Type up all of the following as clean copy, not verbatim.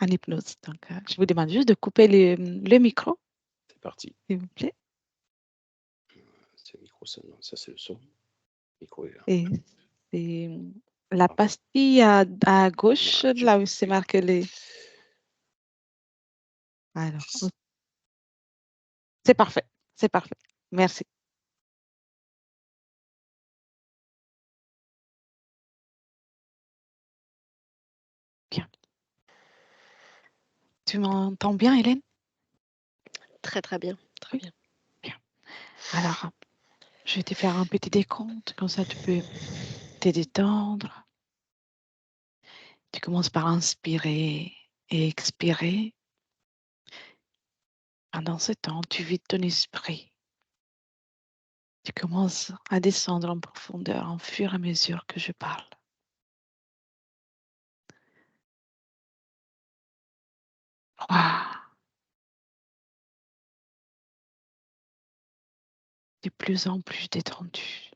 en hypnose. Donc, je vous demande juste de couper le micro, C'est parti. s'il vous plaît. C'est le micro seulement. Ça, c'est le son. Le micro est là. Et c'est la pastille à gauche, Voilà, là où c'est marqué les. Alors, c'est parfait. C'est parfait. Merci. Bien. Tu m'entends bien, Hélène? Très, très bien. Très Oui. bien. Bien. Alors, je vais te faire un petit décompte, comme ça tu peux te détendre. Tu commences par inspirer et expirer. Pendant ce temps, tu vides ton esprit. Tu commences à descendre en profondeur au fur et à mesure que je parle. Waouh! De plus en plus détendu.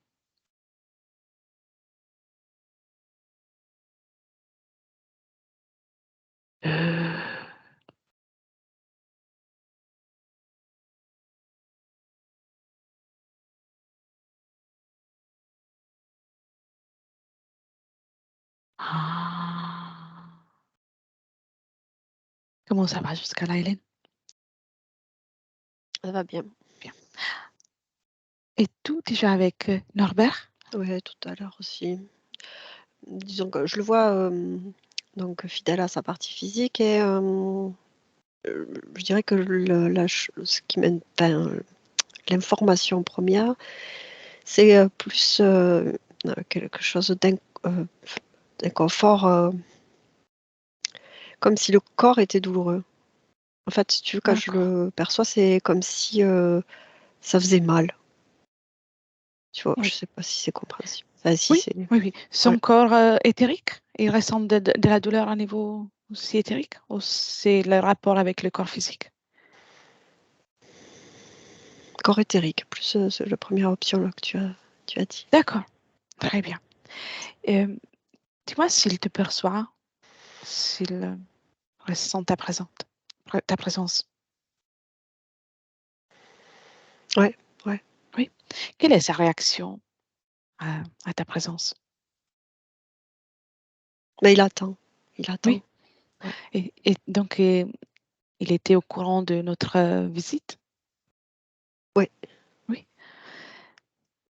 Ah. Comment ça va jusqu'à là, Hélène? Ça va bien. Bien. Et tout déjà avec Norbert? Oui, tout à l'heure aussi. Disons que je le vois donc fidèle à sa partie physique et je dirais que ce qui l'information première, c'est plus quelque chose d'inconfort, comme si le corps était douloureux. En fait, si tu veux, quand je le perçois, c'est comme si ça faisait mal. Tu vois, Oui. je sais pas si c'est compréhensible. Enfin, si Oui, c'est. oui. Son Ouais. corps éthérique, il ressent de la douleur à niveau aussi éthérique ou c'est le rapport avec le corps physique? Corps éthérique, plus c'est la première option là que tu as dit. D'accord, très bien. Dis-moi s'il te perçoit, s'il ressent ta présence. Ouais, ouais. Oui. Quelle est sa réaction à ta présence? Mais il attend. Il attend. Oui. Ouais. Et donc, il était au courant de notre visite? Ouais. Oui.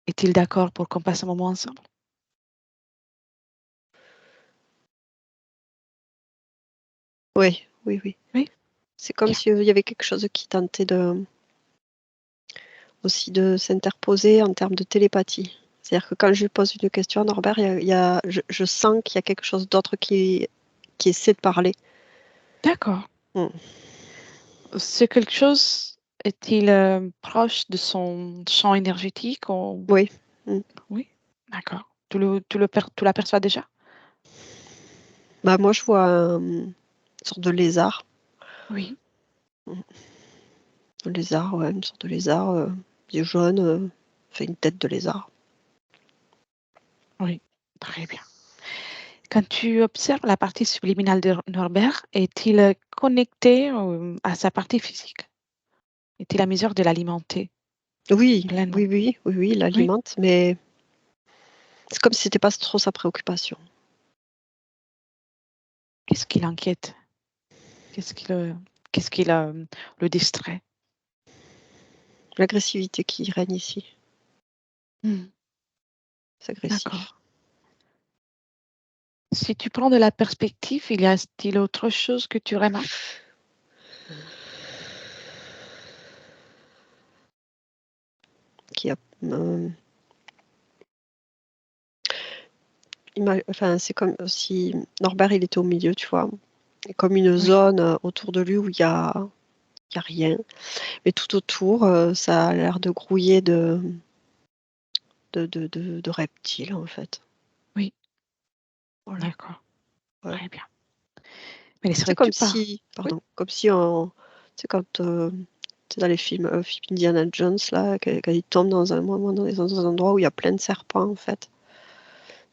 Est-il d'accord pour qu'on passe un moment ensemble? Oui, oui, oui. Oui. C'est comme Bien. s'il y avait quelque chose qui tentait aussi de s'interposer en termes de télépathie. C'est-à-dire que quand je lui pose une question à Norbert, je sens qu'il y a quelque chose d'autre qui essaie de parler. D'accord. Mm. C'est quelque chose, est-il proche de son champ énergétique ou... Oui. Mm. Oui. D'accord. Tu l'aperçois déjà? Bah, moi, je vois une sorte de lézard. Oui. Un lézard, ouais, une sorte de lézard, du jaune, fait une tête de lézard. Oui. Très bien. Quand tu observes la partie subliminale de Norbert, est-il connecté à sa partie physique? Est-il à mesure de l'alimenter Oui, pleinement? oui, oui, oui, oui, il Oui. l'alimente, mais c'est comme si c'était pas trop sa préoccupation. Qu'est-ce qui l'inquiète? Qu'est-ce qui le distrait? L'agressivité qui règne ici, Hmm, c'est agressif. d'accord. Si tu prends de la perspective, il y a-t-il autre chose que tu remarques? Qui a, enfin, c'est comme si Norbert il était au milieu, tu vois, comme une Oui. zone autour de lui où il y a rien, mais tout autour, ça a l'air de grouiller de reptiles en fait. Oui, Voilà. d'accord. Ouais. Très bien. Mais C'est comme laisserais-tu pas? si, Oui. pardon, comme si tu sais, quand tu sais, dans les films Indiana Jones, là, quand il tombe dans un moment, dans un endroit où il y a plein de serpents, en fait.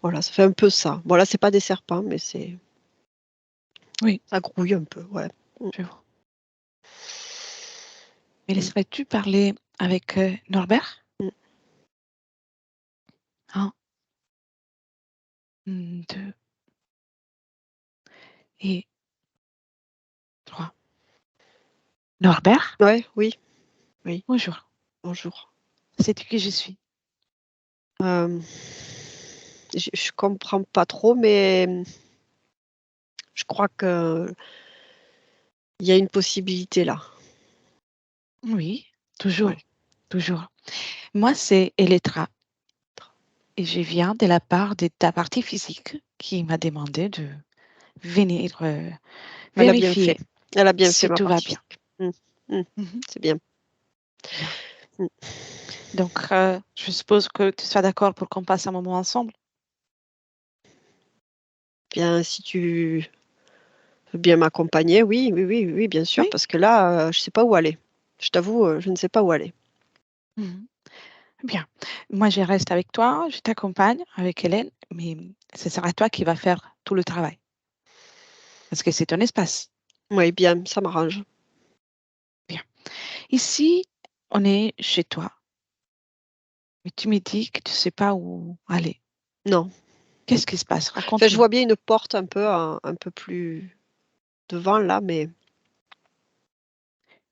Voilà, ça fait un peu ça. Bon, là, c'est pas des serpents, mais c'est Oui, Ça grouille un peu, ouais. je vois. Mais laisserais-tu parler avec Norbert? Mm. 1, 2 et 3. Norbert, Ouais, oui, bonjour. bonjour. Sais-tu qui je suis? Je comprends pas trop, mais je crois que il y a une possibilité là. Oui, toujours, Ouais. toujours. Moi, c'est Elettra. Et je viens de la part de ta partie physique qui m'a demandé de venir Elle a bien fait. vérifier Elle a bien fait, si ma tout va partie bien. physique. Mm. Mhm. C'est bien. Bien. Mm. Donc, je suppose que tu sois d'accord pour qu'on passe un moment ensemble. Bien, si tu veux bien m'accompagner, oui, bien sûr, Oui. parce que là, je sais pas où aller. Je t'avoue, je ne sais pas où aller. Mhm. Bien. Moi, je reste avec toi, je t'accompagne avec Hélène, mais ce sera toi qui vas faire tout le travail. Parce que c'est ton espace. Oui, bien, ça m'arrange. Bien. Ici, on est chez toi. Mais tu me dis que tu ne sais pas où aller. Non. Qu'est-ce qui se passe? Enfin, je Raconte-moi. vois bien une porte un peu plus devant là, mais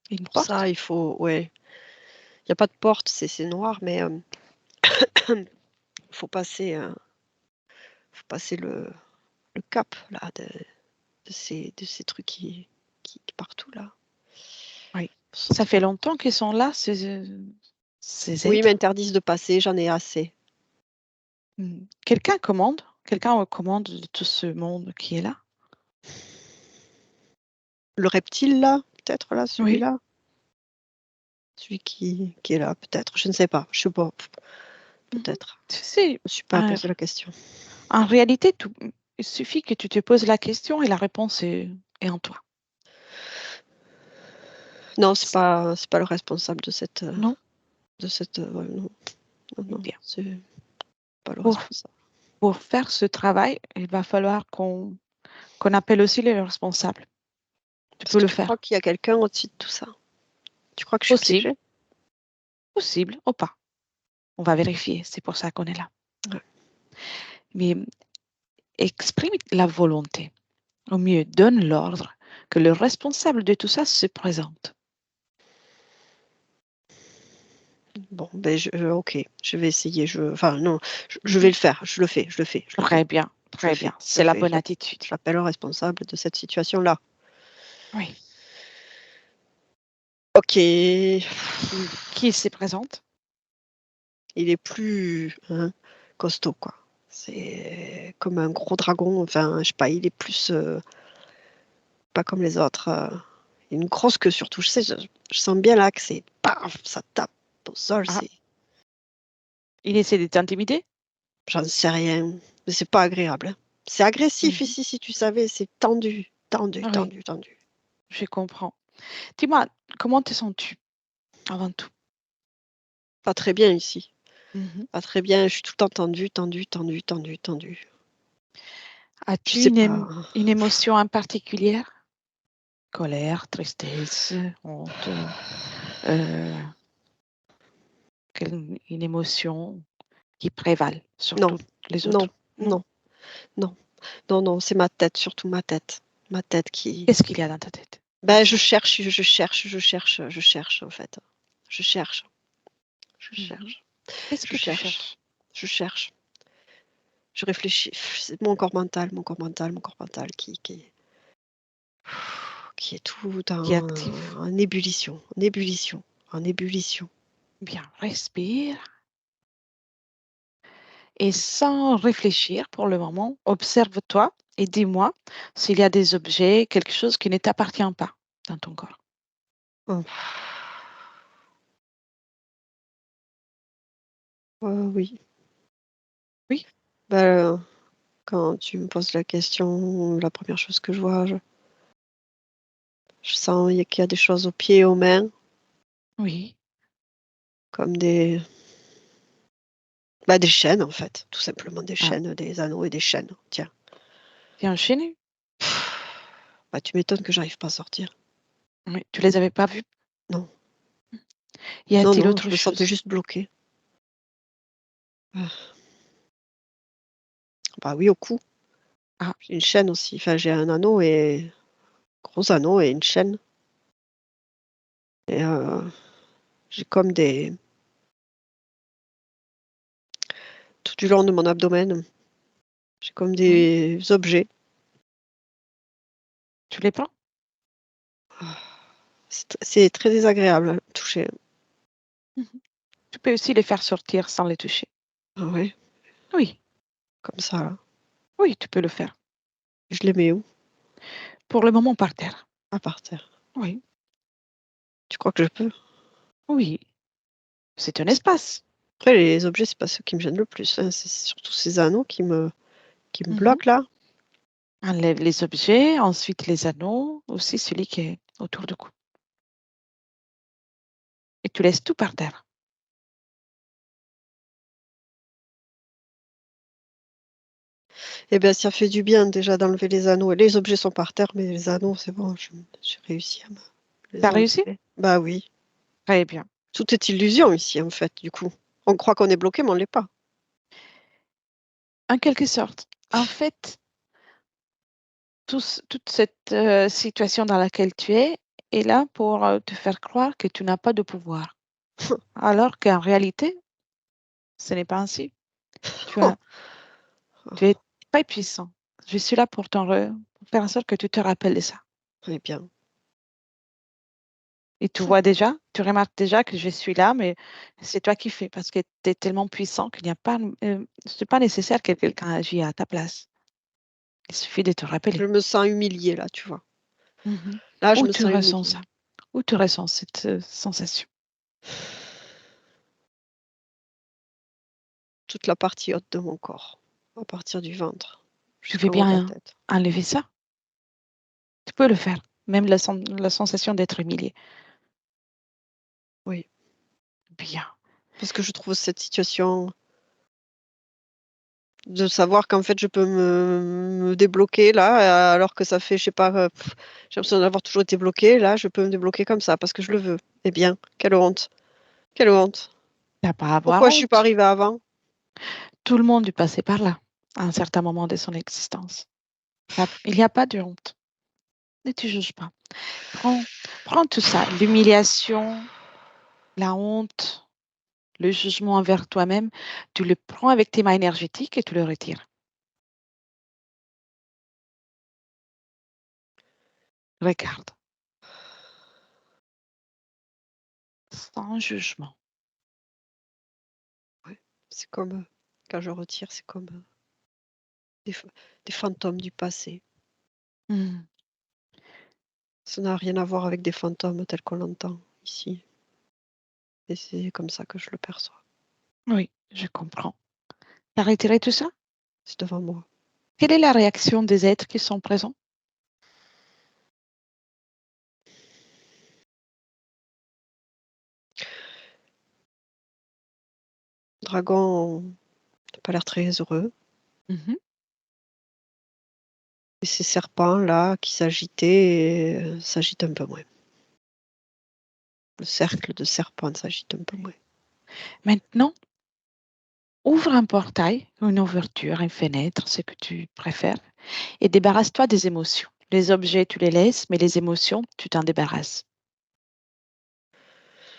Une pour ça, porte? il faut, ouais. Il n'y a pas de porte, c'est noir, mais il faut passer le cap là de ces trucs qui partout là. Oui. Pour Ça fait sortir. longtemps qu'ils sont là, ces Oui, ils êtres. m'interdisent de passer, j'en ai assez. Quelqu'un commande? Quelqu'un commande de tout ce monde qui est là? Le reptile là, peut-être là, Oui. celui-là, celui qui est là, peut-être. Je ne sais pas. Je sais pas. Mhm. Peut-être. Tu sais, Je me suis pas posé la question. en réalité, il suffit que tu te poses la question et la réponse est en toi. Non, c'est pas le responsable de cette Non? ouais, non, non, Bien. c'est pas le Pour, responsable. pour faire ce travail, il va falloir qu'on appelle aussi les responsables. Tu Parce peux que le tu crois faire. qu'il y a quelqu'un au-dessus de tout ça. Tu crois que je suis Possible, piégée? possible ou pas. On va vérifier, c'est pour ça qu'on est là. Ouais. Mais exprime la volonté. Au mieux, donne l'ordre que le responsable de tout ça se présente. Bon, ben ok, je vais essayer. Enfin non, je vais Mhm. le faire. Je le fais. Très bien, Je le très fais. bien. C'est la bonne attitude. J'appelle le responsable de cette situation-là. Oui. Ok. Qui se présente? Il est plus costaud, quoi. C'est comme un gros dragon. Enfin, je sais pas, il est plus pas comme les autres. Une grosse queue surtout. Je sais, je sens bien là que c'est paf, ça tape au sol. Ah, C'est, il essaie de t'intimider? j'en sais rien, mais c'est pas agréable, hein. C'est agressif Mhm. ici, si tu savais. C'est tendu, tendu, Ah oui, tendu, tendu. je comprends. Dis-moi, comment te sens-tu avant tout? Pas très bien ici. Mhm. Pas très bien. Je suis tout le temps tendue, tendue, tendue, tendue, tendue. Je As-tu sais pas. une émotion en particulière? Colère, tristesse, honte, euh, une émotion qui prévale sur Non, toutes les non, autres? Non? non, non, non, non. C'est ma tête, surtout ma tête. Ma tête qui. Qu'est-ce qu'il y a dans ta tête? Ben, je cherche en fait. Je cherche, je Mhm. cherche, Qu'est-ce je que tu cherche, cherches? je cherche. Je réfléchis. C'est mon corps mental, qui est tout Qui est actif? en ébullition, en ébullition, en ébullition. Bien, respire. Et sans réfléchir pour le moment, observe-toi et dis-moi s'il y a des objets, quelque chose qui ne t'appartient pas dans ton corps. Oh. Oui. Oui? Ben, quand tu me poses la question, la première chose que je vois, je sens qu'il y a des choses aux pieds et aux mains, Oui. comme des chaînes en fait, tout simplement des Ah, chaînes, des anneaux et des chaînes. Tiens. t'es enchaîné? Bah, tu m'étonnes que j'arrive pas à sortir. Oui, tu les avais pas vus? Non. Y Non, a-t-il non, autre je me sentais chose? juste bloquée. Ah, bah oui, au cou. Ah, J'ai une chaîne aussi. Enfin, j'ai un anneau et gros anneau et une chaîne. Et j'ai comme des tout du long de mon abdomen, j'ai comme oui, des objets. tu les prends? Ah, c'est très désagréable à toucher. Mmh. Tu peux aussi les faire sortir sans les toucher. Ah ouais, Oui, comme ça là. oui, tu peux le faire. Je les mets où? Pour le moment par terre. Ah, par terre. Oui, Tu crois que je peux? oui, c'est un Parce espace. qu'après les objets, c'est pas ceux qui me gênent le plus, hein, c'est surtout ces anneaux qui me Mmh. bloquent là. Enlève les objets, ensuite les anneaux, aussi celui qui est autour du cou. Et tu laisses tout par terre. Eh bien, ça fait du bien déjà d'enlever les anneaux. Les objets sont par terre, mais les anneaux, c'est bon, j'ai réussi à me Tu les as réussi? enlever. Bah oui. Très bien. Tout est illusion ici, en fait, du coup. On croit qu'on est bloqué, mais on l'est pas. En quelque sorte. En fait, toute cette situation dans laquelle tu est là pour te faire croire que tu n'as pas de pouvoir. Alors qu'en réalité, ce n'est pas ainsi. Tu as, tu es très puissant. Je suis là pour faire en sorte que tu te rappelles de ça. Eh bien. Et tu vois déjà, tu remarques déjà que je suis là, mais c'est toi qui fais parce que tu es tellement puissant qu'il n'y a pas, c'est pas nécessaire que quelqu'un agisse à ta place. Il suffit de te Je rappeler. me sens humiliée là, tu vois. Mhm. Là, je Où me tu sens ressens humiliée. ça? Où tu ressens cette sensation? Toute la partie haute de mon corps, à partir du ventre Tu veux jusqu'en haut de la bien tête. enlever ça? Tu peux le faire. Même la sensation d'être humilié. Oui, Bien. parce que je trouve cette situation de savoir qu'en fait je peux me débloquer là, alors que ça fait, je sais pas, j'ai l'impression d'avoir toujours été bloquée. Là, je peux me débloquer comme ça parce que je le veux. Eh bien, quelle honte, quelle honte. T'as pas à avoir Pourquoi je suis pas honte. arrivée avant? Tout le monde est passé par là, à un certain moment de son existence. Il n'y a pas de honte. Ne te juge pas. Prends, prends tout ça, l'humiliation, la honte, le jugement envers toi-même, tu le prends avec tes mains énergétiques et tu le retires. Regarde, sans jugement. Ouais. C'est comme quand je retire, c'est comme des, des fantômes du passé. Hmm. Ça n'a rien à voir avec des fantômes tels qu'on l'entend ici. Et c'est comme ça que je le perçois. Oui, je comprends. Tu as retiré tout ça? C'est devant moi. Quelle est la réaction des êtres qui sont présents? Le dragon n'a pas l'air très heureux. Mhm. Et ces serpents-là qui s'agitaient s'agitent un peu moins. Le cercle de serpents s'agite un peu moins. Maintenant, ouvre un portail, une ouverture, une fenêtre, ce que tu préfères, et débarrasse-toi des émotions. Les objets, tu les laisses, mais les émotions, tu t'en débarrasses.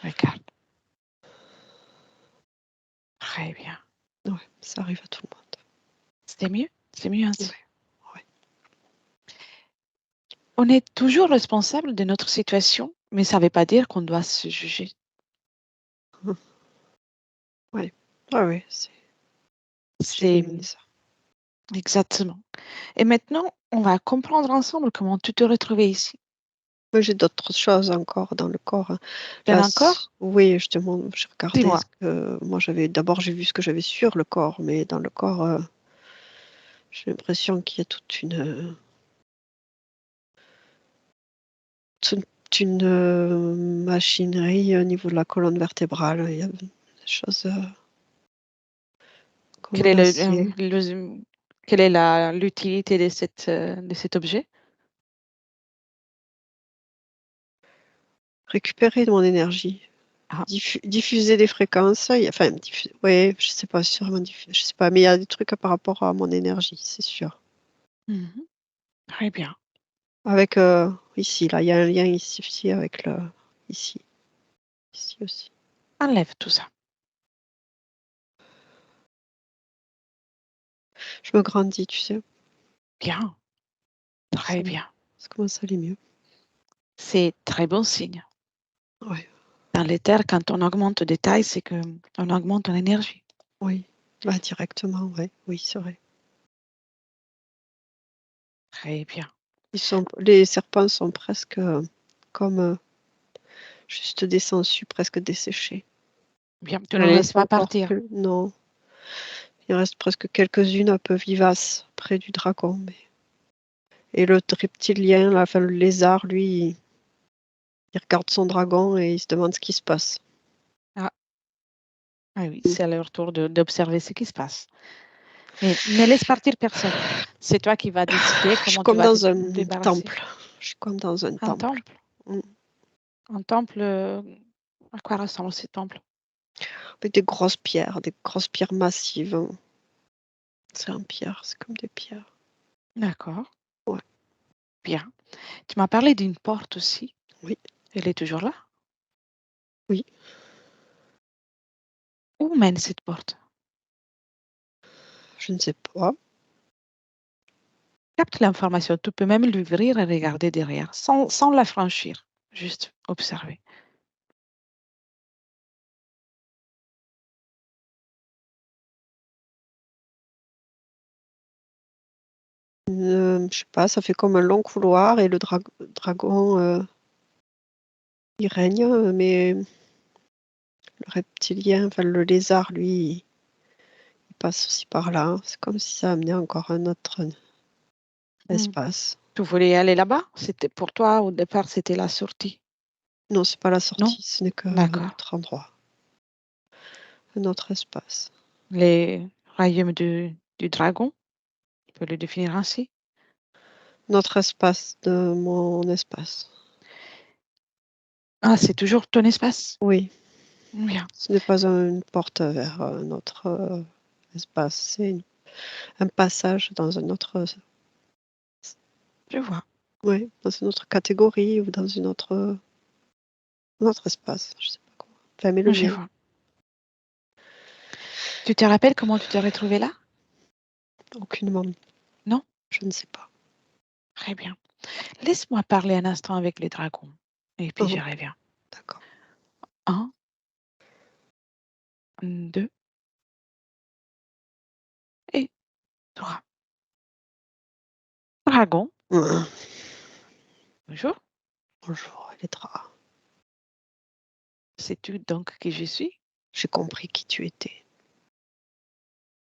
Regarde. Très bien. Ouais, ça arrive à tout le monde. C'est mieux? C'est mieux Ouais, ainsi. ouais. On est toujours responsable de notre situation, mais ça ne veut pas dire qu'on doit se juger. Ouais, ouais, ouais, j'ai C'est aimé ça. exactement. Et maintenant, on va comprendre ensemble comment tu te retrouvais ici. Moi, j'ai d'autres choses encore dans le corps, hein. Il y en Là, a encore? oui, justement, je regardais Dis-moi. ce que moi j'avais. D'abord, j'ai vu ce que j'avais sur le corps, mais dans le corps, j'ai l'impression qu'il y a toute une machinerie au niveau de la colonne vertébrale. Il y a des choses comme Quelle en est acier. quelle est l'utilité de cet objet? récupérer de mon énergie. Ah. Diffuser des fréquences. Enfin, ouais, je sais pas, sûrement je sais pas, mais il y a des trucs par rapport à mon énergie, c'est sûr. Mhm. Très bien. Avec ici, là, il y a un lien ici avec le ici aussi. Enlève tout ça. Je me grandis, tu sais. Bien. Très bien. Ça commence à aller mieux. C'est très bon signe. Ouais. Dans l'éther, quand on augmente des tailles, c'est qu'on augmente en énergie. Oui. Bah, directement, ouais. Oui, c'est vrai. Très bien. Les serpents sont presque comme juste des sangsues, presque desséchés. Bien, tu ne les laisses pas partir. Non. Il reste presque quelques-unes un peu vivaces près du dragon. Et le reptilien, là, enfin, le lézard, lui, il regarde son dragon et il se demande ce qui se passe. Ah oui, c'est à leur tour d'observer ce qui se passe. Mais ne laisse partir personne. C'est toi qui vas décider Je suis comment tu comme vas te dans un débarrasser. temple. Je suis comme dans un Un temple. temple. Un temple, à quoi ressemble ce temple? Avec des grosses pierres massives. C'est en pierre, c'est comme des pierres. D'accord. Ouais. Bien. Tu m'as parlé d'une porte aussi. Oui. Elle est toujours là? Oui. Où mène cette porte? Je ne sais pas. Capte l'information. Tu peux même l'ouvrir et regarder derrière, sans la franchir. Juste observer. Je sais pas, ça fait comme un long couloir et le dragon, il règne, mais le reptilien, enfin le lézard, lui, il passe aussi par là. C'est comme si ça amenait encore un autre espace. Tu voulais aller là-bas? C'était pour toi, au départ, c'était la sortie. Non, c'est pas la Non? sortie, ce n'est qu'un D'accord. autre endroit, un autre espace. Les royaumes du dragon, tu peux le définir ainsi. Notre espace de mon espace. Ah, c'est toujours ton espace? Oui, Bien. ce n'est pas une porte vers un autre espace, c'est un passage dans un autre, Je vois. oui, dans une autre catégorie ou dans un autre espace, je sais pas comment. Enfin, mais le Je mien. vois. Tu te rappelles comment tu t'es retrouvée là? Aucunement. Non? Je ne sais pas. Très bien. Laisse-moi parler un instant avec les dragons. Et puis je Oh, reviens. d'accord. 1, 2 et 3. Dragon, bonjour. Bonjour, Elettra. Sais-tu donc qui je suis? J'ai compris qui tu étais.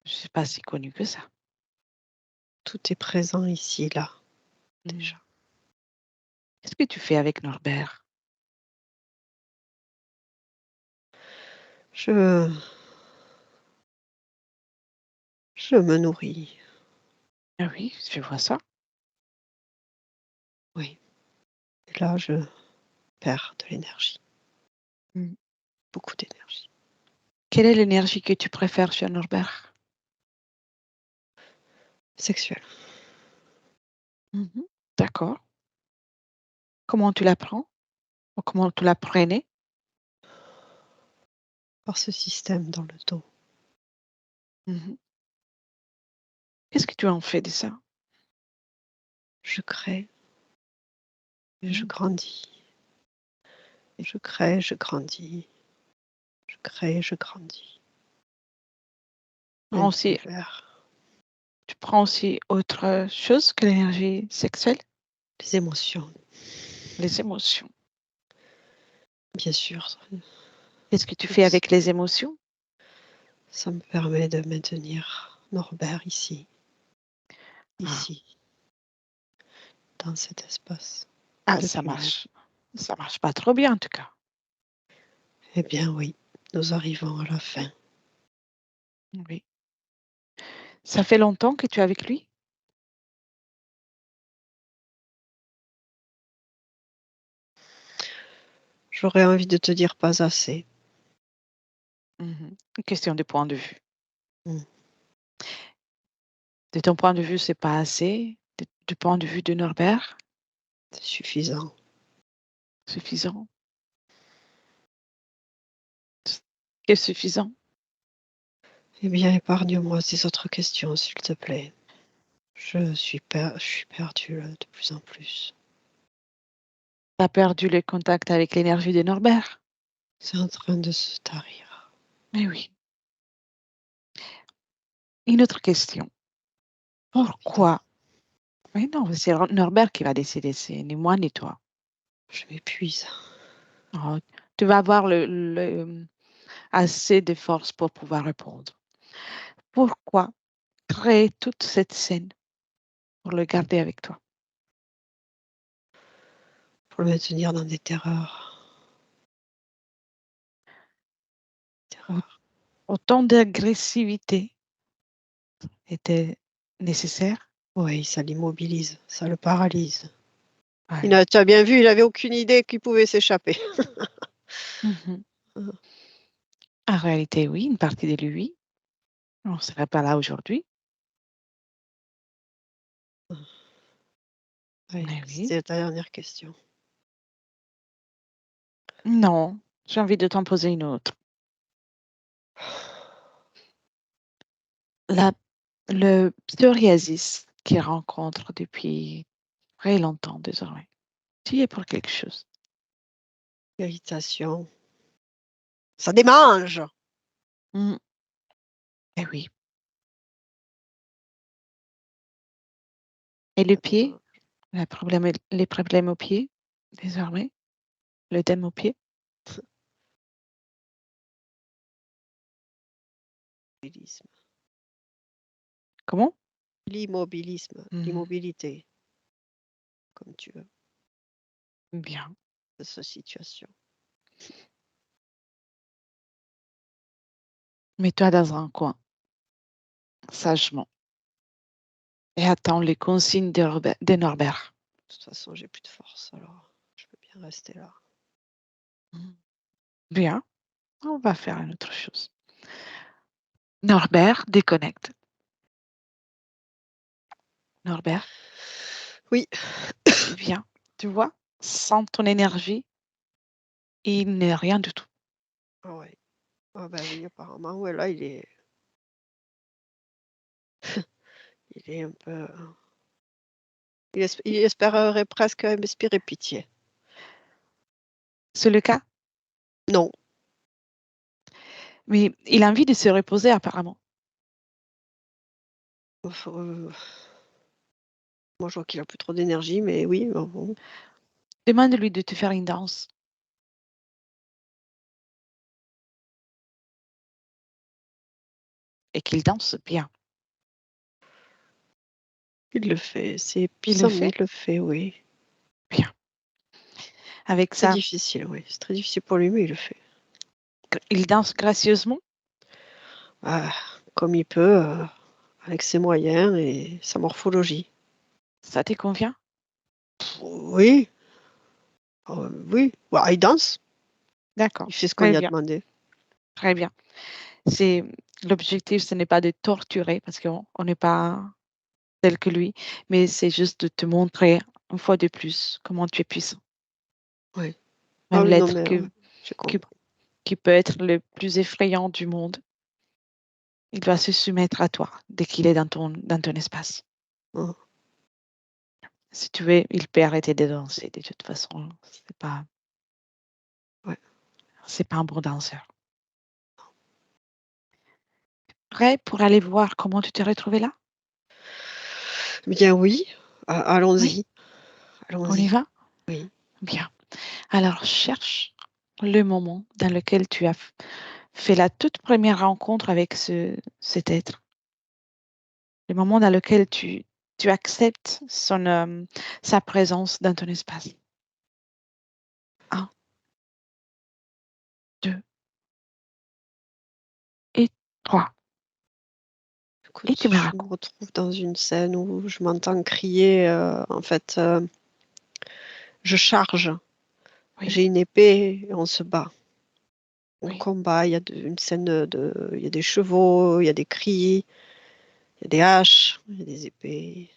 Je ne suis pas si connue que ça. Tout est présent ici, là, déjà. Qu'est-ce que tu fais avec Norbert? Je me nourris. Ah oui, je vois ça. Oui. Et là, je perds de l'énergie. Mm. Beaucoup d'énergie. Quelle est l'énergie que tu préfères chez Norbert? Sexuelle. D'accord. Comment tu la prends? Ou comment tu la prenais? Par ce système dans le dos. Qu'est-ce que tu en fais de ça? Je crée. Et je grandis. Et je crée, je grandis. Je crée, je grandis. Prends aussi, tu prends aussi autre chose que l'énergie sexuelle? Les émotions, Les émotions. bien sûr. Qu'est-ce que tu fais avec les émotions? Ça me permet de maintenir Norbert ici. Ah, Ici. Dans cet espace. ça marche. Ça marche pas trop bien en tout cas. Eh bien oui, nous arrivons à la fin. Oui. Ça fait longtemps que tu es avec lui? Je J'aurais envie de te dire pas assez. Une question de point de vue. Mm. De ton point de vue, c'est pas assez. Du point de vue de Norbert, C'est suffisant. suffisant. C'est suffisant. Eh bien, épargne-moi ces autres questions, s'il te plaît. Je suis perdue là, de plus en plus. T'as perdu le contact avec l'énergie de Norbert. C'est en train de se tarir. Mais oui. Une autre question. Pourquoi? Mais non, c'est Norbert qui va décider, c'est ni moi ni toi. Je m'épuise. Oh, tu vas avoir assez de force pour pouvoir répondre. Pourquoi créer toute cette scène pour le garder avec toi? Pour le maintenir dans des terreurs. Autant d'agressivité était nécessaire? Oui, ça l'immobilise, ça le paralyse. Ouais. Tu as bien vu, il n'avait aucune idée qu'il pouvait s'échapper. Mhm. En réalité, oui, une partie de lui. On ne serait pas là aujourd'hui. Oui, Mais oui. c'était ta dernière question. Non, j'ai envie de t'en poser une autre. Le psoriasis qu'il rencontre depuis très longtemps désormais. Tu y es pour quelque chose. Irritation. Ça démange. Mm. Eh oui. Et le pied, les problèmes au pied, désormais, l'œdème au pied. L'immobilisme. Comment? L'immobilisme, Mhm. l'immobilité, comme tu veux, Bien. de cette situation. Mets-toi dans un coin, sagement, et attends les consignes de Norbert. De toute façon, j'ai plus de force, alors je peux bien rester là. Mhm. Bien, on va faire une autre chose. Norbert déconnecte. Norbert, Oui. viens, tu vois, sans ton énergie, il n'est rien du tout. Ah ouais. Ah bah oui, apparemment, ouais, là, il est un peu. Il espérerait presque m'inspirer pitié. C'est le cas, Non. mais il a envie de se reposer apparemment. Moi, je vois qu'il a plus trop d'énergie, mais oui, bon. Demande-lui de te faire une danse. Et qu'il danse bien. Il le fait. C'est Il le épuisant, mais fait il le fait, oui. bien. Avec C'est ça, difficile, oui. C'est très difficile pour lui, mais il le fait. il danse gracieusement. Ah, comme il peut, avec ses moyens et sa morphologie. Ça te convient? Oui. Oui. Bah, il danse. D'accord. Il fait ce qu'on Très lui a bien. demandé. Très bien. C'est l'objectif, ce n'est pas de torturer parce qu'on n'est pas tel que lui, mais c'est juste de te montrer une fois de plus comment tu es puissant. Oui. Ah Même oui, non, l'être mais j'ai qui, compris. qui peut être le plus effrayant du monde, il doit se soumettre à toi dès qu'il est dans ton espace. Hein. Si tu veux, il peut arrêter de danser. De toute façon, Ouais. c'est pas un bon danseur. Prêt pour aller voir comment tu t'es retrouvé là? Bien oui. Oui, Allons-y. on y Allons-y. va? Oui. Bien. Alors, cherche le moment dans lequel tu as fait la toute première rencontre avec cet être. Le moment dans lequel tu acceptes sa présence dans ton espace. 1, 2 et 3. Et Écoute, tu me je me racontes. retrouve dans une scène où je m'entends crier. En fait, je charge Oui, J'ai une épée et on se bat. On oui. combat, il y a une scène il y a des chevaux, il y a des cris, il y a des haches, il y a des épées,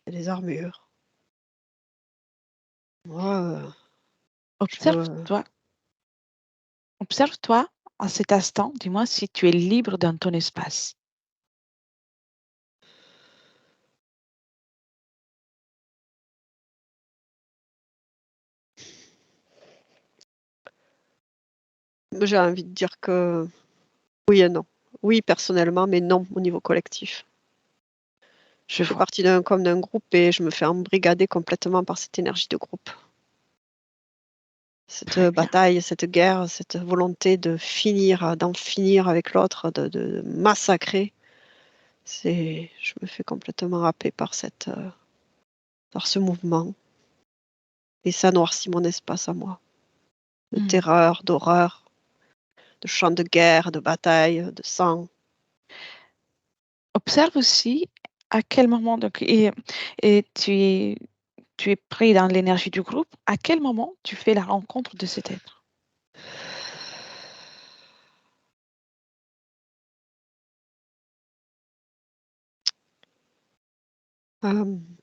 il y a des armures. Moi, je me... Observe-toi, observe-toi à cet instant. Dis-moi si tu es libre dans ton espace. J'ai envie de dire que oui et non. Oui, personnellement, mais non au niveau collectif. Je Je fais vois. partie comme d'un groupe et je me fais embrigader complètement par cette énergie de groupe. Cette Très bien. bataille, cette guerre, cette volonté d'en finir avec l'autre, de massacrer, je me fais complètement happer par ce mouvement. Et ça noircit mon espace à moi. De Hmm. terreur, d'horreur, de chants de guerre, de bataille, de sang. Observe aussi à quel moment, donc, et tu es pris dans l'énergie du groupe, à quel moment tu fais la rencontre de cet être?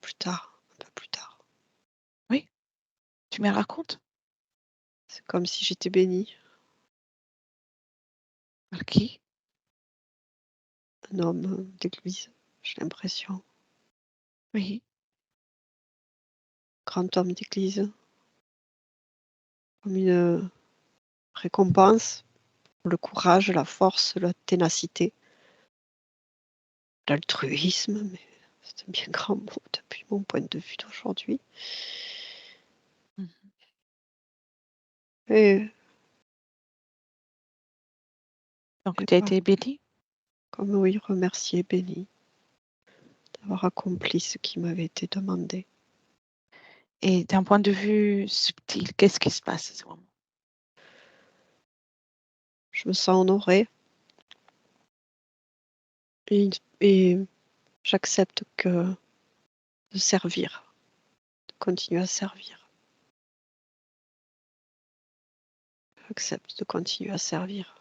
Plus tard, un peu plus tard. Oui, tu me racontes? C'est comme si j'étais bénie. Par qui? Un homme d'église, j'ai l'impression. Oui, Grand homme d'église. Comme une récompense pour le courage, la force, la ténacité, l'altruisme, mais c'est un bien grand mot depuis mon point de vue d'aujourd'hui. Mhm. Et, Donc et tu as pas été béni. comme oui, remercier, béni d'avoir accompli ce qui m'avait été demandé. Et d'un point de vue subtil, qu'est-ce qui se passe à ce moment? Je me sens honorée et j'accepte de servir, de continuer à servir. J'accepte de continuer à servir.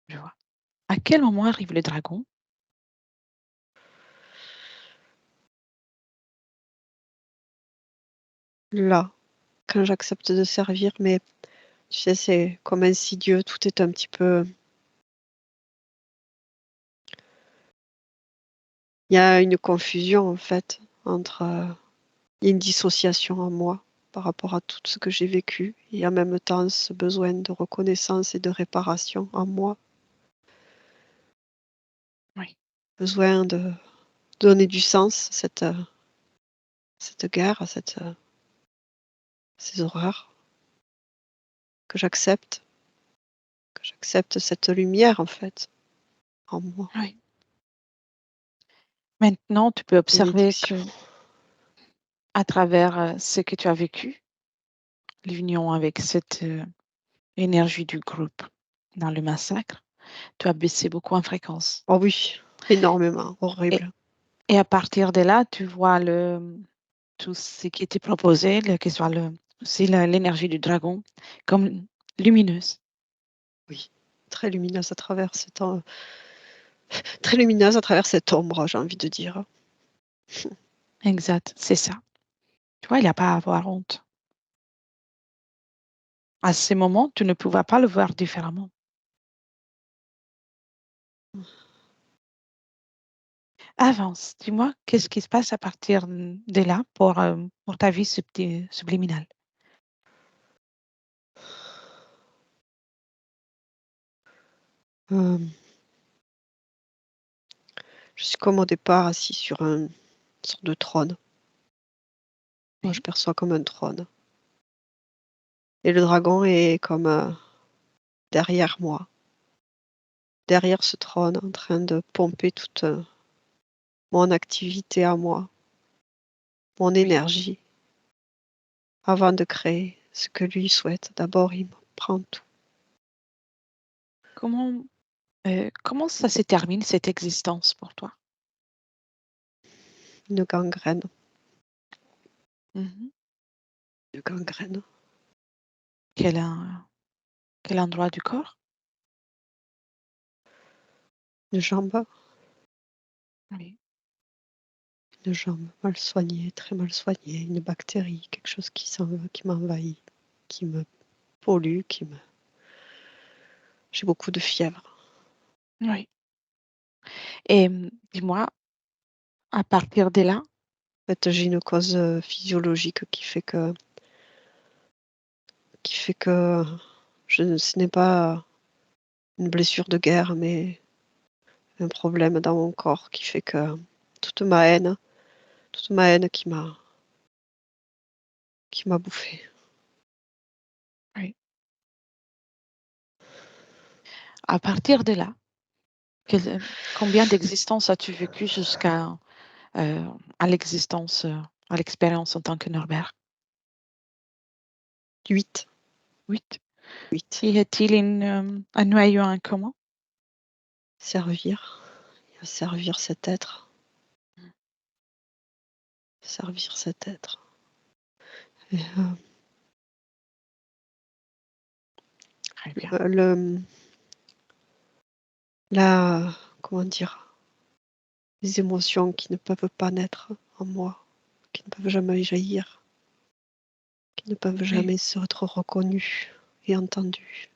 Je vois. À quel moment arrive le dragon? Là, quand j'accepte de servir, mais tu sais, c'est comme insidieux, tout est un petit peu... Il y a une confusion en fait entre... il y a une dissociation en moi par rapport à tout ce que j'ai vécu et en même temps ce besoin de reconnaissance et de réparation en moi. Oui. Besoin de donner du sens à cette guerre, à ces horreurs, que j'accepte cette lumière en fait en moi. Oui. Maintenant, tu peux observer Bénédiction. que à travers ce que tu as vécu, l'union avec cette énergie du groupe dans le massacre, tu as baissé beaucoup en fréquence. Oh oui, énormément, Et, horrible. et à partir de là, tu vois tout ce qui était proposé, que ce soit aussi l'énergie du dragon, comme lumineuse. Oui, très lumineuse à travers très lumineuse à travers cette ombre, j'ai envie de dire. Exact, c'est ça. Tu vois, il n'y a pas à avoir honte. À ces moments, tu ne pouvais pas le voir différemment. Avance, dis-moi, qu'est-ce qui se passe à partir de là pour ta vie subliminale? Euh, je suis comme au départ assis sur une sorte de trône. Moi, je Oui, perçois comme un trône. Et le dragon est comme derrière moi, derrière ce trône, en train de pomper toute mon activité à moi, mon oui. énergie, avant de créer ce que lui souhaite. D'abord, il me prend tout. Comment, comment ça se termine, cette existence pour toi? Une gangrène. Mhm. de gangrène. Quel, quel endroit du corps? Une jambe, Oui. une jambe mal soignée, très mal soignée, une bactérie, quelque chose qui m'envahit, qui me pollue, J'ai beaucoup de fièvre. Oui. Et dis-moi, à partir de là, En fait, j'ai une cause physiologique qui fait que ce n'est pas une blessure de guerre, mais un problème dans mon corps qui fait que toute ma haine, qui m'a bouffée. oui. À partir de là, combien d'existences as-tu vécu jusqu'à à l'existence, à l'expérience en tant que Norbert? 8. 8. 8. Y a-t-il un noyau en commun? Servir. Servir cet être. Servir cet être. Et, Très bien. comment dire, les émotions qui ne peuvent pas naître en moi, qui ne peuvent jamais jaillir, qui ne peuvent Oui. jamais être reconnues et entendues.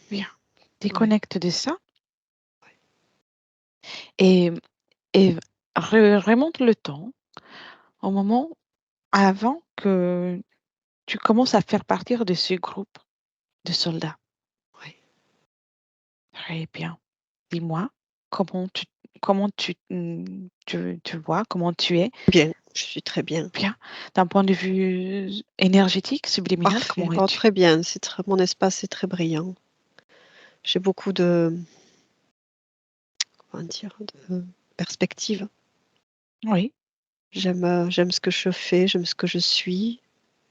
Bien. Ouais. Déconnecte de ça et, et remonte le temps au moment avant que tu commences à faire partir de ce groupe de soldats. Ouais. Très bien. Dis-moi comment tu vois, comment tu es. Bien, je suis très bien. Bien. D'un point de vue énergétique, subliminal, Parfait. comment Oh, es-tu? très bien. Mon espace est très brillant. J'ai beaucoup comment dire, de perspective. Oui. J'aime ce que je fais, j'aime ce que je suis,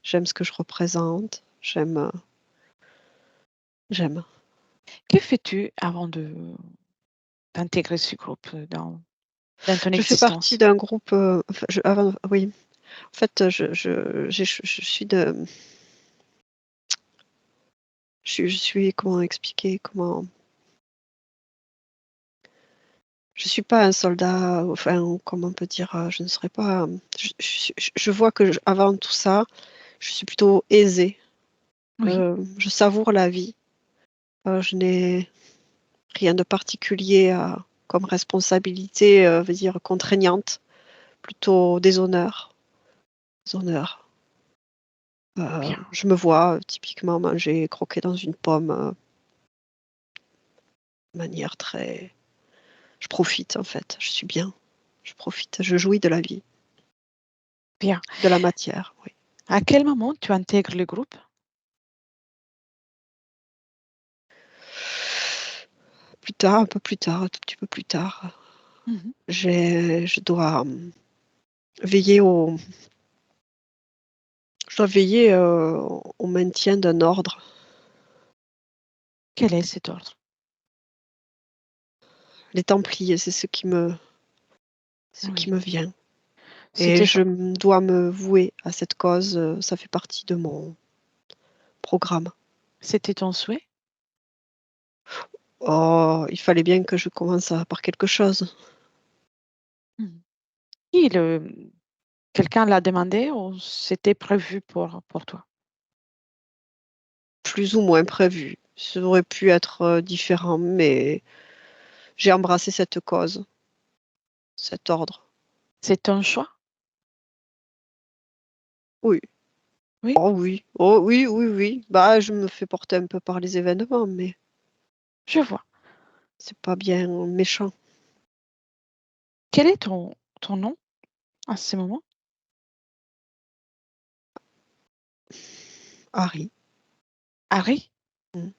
j'aime ce que je représente, j'aime. Que fais-tu avant d'intégrer ce groupe dans ton Je fais partie existence? d'un groupe, enfin, oui, en fait, je suis je suis, comment expliquer, je suis pas un soldat, enfin, comment on peut dire, je ne serais pas, je vois que avant tout ça, je suis plutôt aisée. Oui. Je savoure la vie. Je n'ai rien de particulier comme responsabilité, veut dire contraignante, plutôt des honneurs. Des honneurs. Bien. Je me vois typiquement manger, croquer dans une pomme de manière très. Je profite en fait, je suis bien. Je profite, je jouis de la vie, Bien. de la matière, oui. À quel moment tu intègres le groupe? Plus tard, un peu plus tard, un tout petit peu plus tard, Mhm. je dois veiller au, je dois veiller au maintien d'un ordre. Quel est cet ordre? Les Templiers, c'est ce qui Oui. me vient. Et C'était je dois me vouer à cette cause, ça fait partie de mon programme. c'était ton souhait? Oh, il fallait bien que je commence par quelque chose. Mhm. Qui quelqu'un l'a demandé ou c'était prévu pour toi? Plus ou moins prévu. Ça aurait pu être différent, mais j'ai embrassé cette cause, cet ordre. C'est ton choix? Oui. Oui, Oh oui. Oh oui, oui, oui. Bah, je me fais porter un peu par les événements, mais je vois. c'est pas bien méchant. Quel est ton nom à ce moment? Harry. Harry? Mm.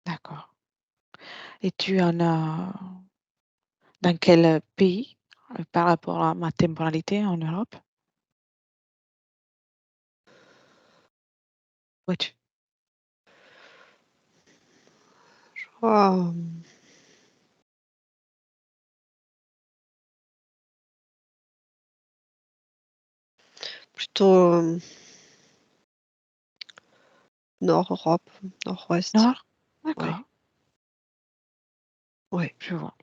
D'accord. Et tu en as dans quel pays par rapport à ma temporalité en Europe? Vois-tu? Oh, plutôt Nord Europe, Nord-Ouest. Nord? Oui, D'accord, oui. je vois.